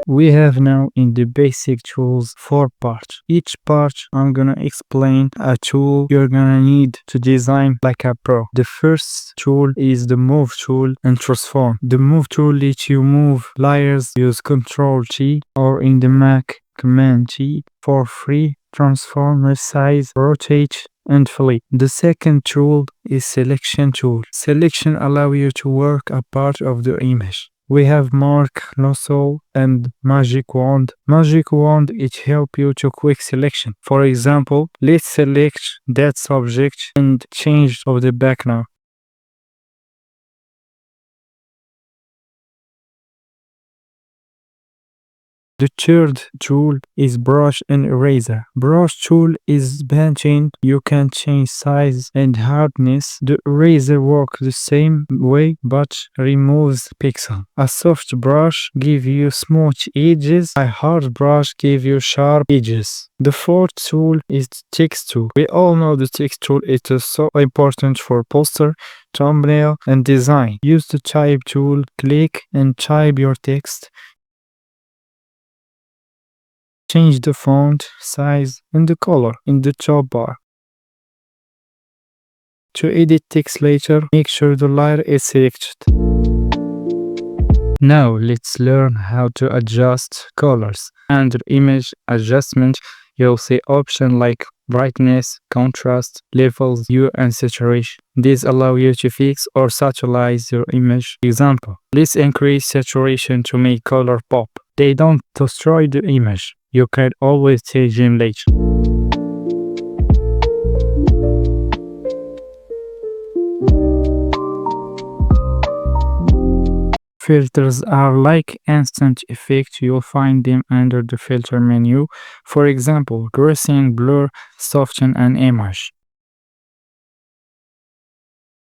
We have now in the basic tools 4 parts. Each part I'm gonna explain a tool you're gonna need to design like a pro. The first tool is the move tool and transform. The move tool lets you move layers, use Ctrl T or in the Mac Command T for free. Transform, resize, rotate, and flip. The second tool is selection tool. Selection allows you to work a part of the image. We have mark, lasso, and magic wand. Magic wand, it helps you to quick selection. For example, let's select that subject and change of the background. The third tool is brush and eraser. Brush tool is painting. You can change size and hardness. The eraser works the same way but removes pixels. A soft brush gives you smooth edges. A hard brush gives you sharp edges. The fourth tool is the text tool. We all know the text tool is so important for poster, thumbnail, and design. Use the type tool, click and type your text. Change the font, size, and the color in the top bar. To edit text later, make sure the layer is selected. Now let's learn how to adjust colors. Under image adjustment, you'll see options like brightness, contrast, levels, hue, and saturation. These allow you to fix or saturize your image. Example, let's increase saturation to make color pop. They don't destroy the image. You can always change them later. Filters are like instant effects. You'll find them under the filter menu. For example, gradient, blur, soften an image.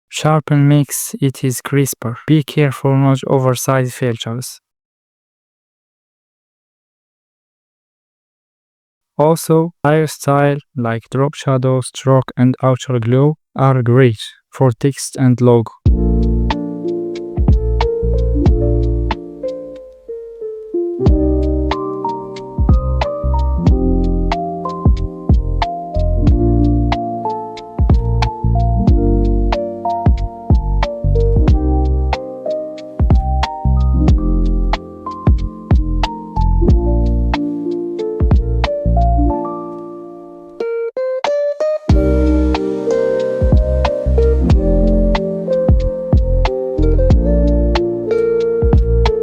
Sharpen makes it is crisper. Be careful not oversized filters. Also, layer style like drop shadow, stroke, and outer glow are great for text and logo.